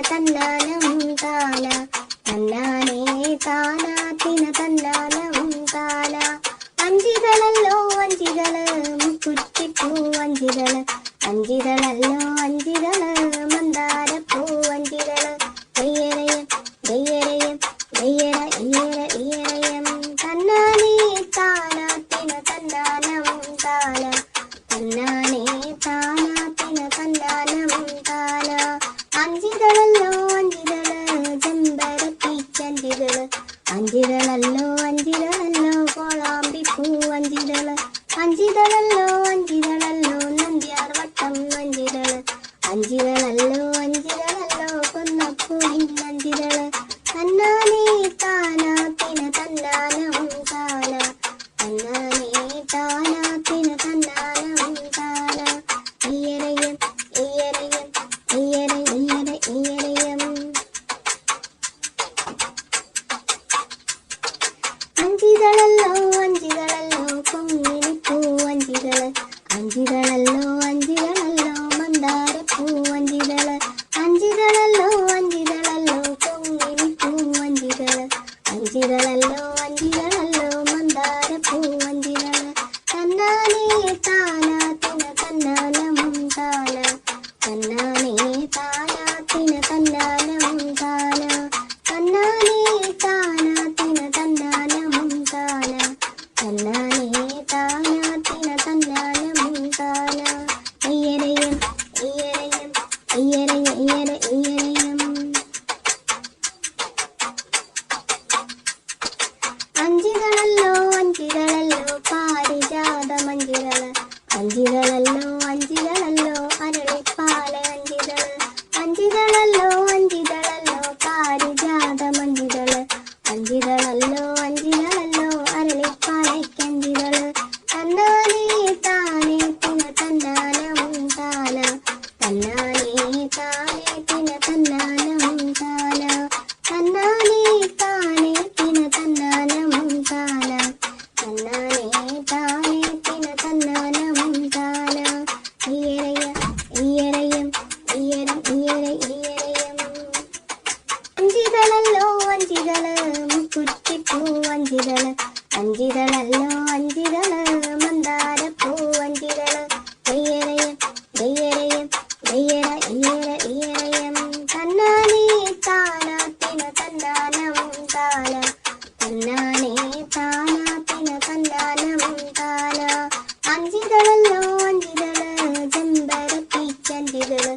തന്നാനം താന തന്നാനേ താനാത്തിന തന്നാനം താന അഞ്ചിതളല്ലോ അഞ്ചിതള് മുക്കുറ്റിപ്പൂ അഞ്ചിതള് അഞ്ചിതളല്ലോ അഞ്ചിതള് മന്ദാരപ്പൂ അഞ്ചിതള് ദയ്യരയം ദയ്യരയം ദയ്യര ഇയര ഇയരയം തന്നാനേ താനാത്തിന തന്നാനം താന തന്നാനേ താനാത്തിന തന്നാനം താന അഞ്ചിതളല്ലോ അഞ്ചിതള് ചെമ്പരത്തിക്കഞ്ചിതള് അഞ്ചിതളല്ലോ അഞ്ചിതളല്ലോ കോളാമ്പിപ്പൂ അഞ്ചിതള് അഞ്ചിതളല്ലോ അഞ്ചിതളല്ലോ നന്ദ്യാർ വട്ടം അഞ്ചിതള് അഞ്ചിതളല്ലോ അഞ്ചിതളല്ലോ കൊന്നപ്പൂവിൻ അഞ്ചിതള് തന്നാനേ താനാത്തിന തന്നാനം താന തന്നാനേ താനാത്തിന തന്നാനം താന ഇയരയം ഇയരയം ഇയര ഇയര ഇയരയം അഞ്ചിതളല്ലോ അഞ്ചിതളല്ലോ പൊങ്ങിനിപ്പൂ അഞ്ചിതള് അഞ്ചിതളല്ലോ അഞ്ചിതളല്ലോ മന്ദാരപ്പൂ അഞ്ചിതള് അഞ്ചിതളല്ലോ അഞ്ചിതളല്ലോ പൊങ്ങിനിപ്പൂ അഞ്ചിതള് അഞ്ചിതളല്ലോ അഞ്ചിതളല്ലോ മന്ദാരപ്പൂ അഞ്ചിതള് തന്നാനേ താനാത്തിന തന്നാനം താന തന്നാനേ താനാത്തിന തന്നാനം താന തന്നാനേ താനാത്തിന തന്നാനം താന തന്നാനേ താനാത്തിന തന്നാനം താന ഇയരയം ഇയരയം ഇയര ഇയര ഇയരയം അഞ്ചിതളല്ലോ അഞ്ചിതളല്ലോ പാരിജാതമഞ്ചിതള് അഞ്ചിതളല്ലോ അഞ്ചിതളല്ലോ അരളിപ്പാല അഞ്ചിതള് അഞ്ചിതളല്ലോ അഞ്ചിതളല്ലോ പാരിജാതമഞ്ചിതള് അഞ്ചിതളല്ലോ അഞ്ചിതളല്ലോ അരളിപ്പാലയ്ക്കഞ്ചിതള് തന്നാനേ താനേ തിന തന്നാനം താന തന്നാനേ താനേ തിന തന്നാനം താന തന്നാനേ താനേ തിന തന്നാനം താന തന്നാനേ താനേ തിന തന്നാനം താന ഇയരയ ഇയരയം ഇയര ഇയര ഇയരയം അഞ്ചിതളല്ലോ അഞ്ചിതള് മുക്കുറ്റിപ്പൂ അഞ്ചിതള് അഞ്ചിതളല്ലോ അഞ്ചിതള് മന്ദാരപ്പൂ അഞ്ചിതള് ദയ്യരയം ദയ്യരയം ദയ്യര ഇയര ഇയരയം തന്നാനേ താനാത്തിന തന്നാനം താന തന്നാനേ താനാത്തിന തന്നാനം താന അഞ്ചിതളല്ലോ അഞ്ചിതള് ചെമ്പരത്തിക്കഞ്ചിതള്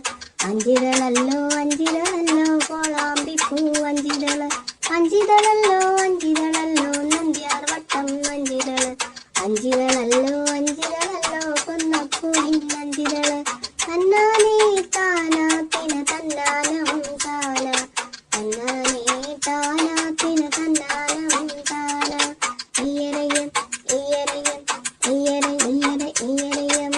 അഞ്ചിതളല്ലോ അഞ്ചിതളല്ലോ കോളാമ്പിപ്പൂ അഞ്ചിതള് അഞ്ചിതളല്ലോ അഞ്ചിതളല്ലോ നന്ദ്യാർ വട്ടം അഞ്ചിതള് അഞ്ചിതളല്ലോ അഞ്ചിതളല്ലോ കൊന്നപ്പൂവിൻ അഞ്ചിതള് തന്നാനേ താനാത്തിന തന്നാനം താന തന്നാനേ താനാത്തിന തന്നാനം താന ഇയരയം ഇയരയം ഇയര ഇയര ഇയരയം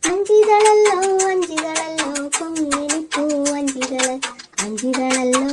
അഞ്ചിതളല്ലോ അഞ്ചിതളല്ലോ പൊങ്ങിനിപ്പൂ അഞ്ചിതള് അഞ്ചിതളല്ലോ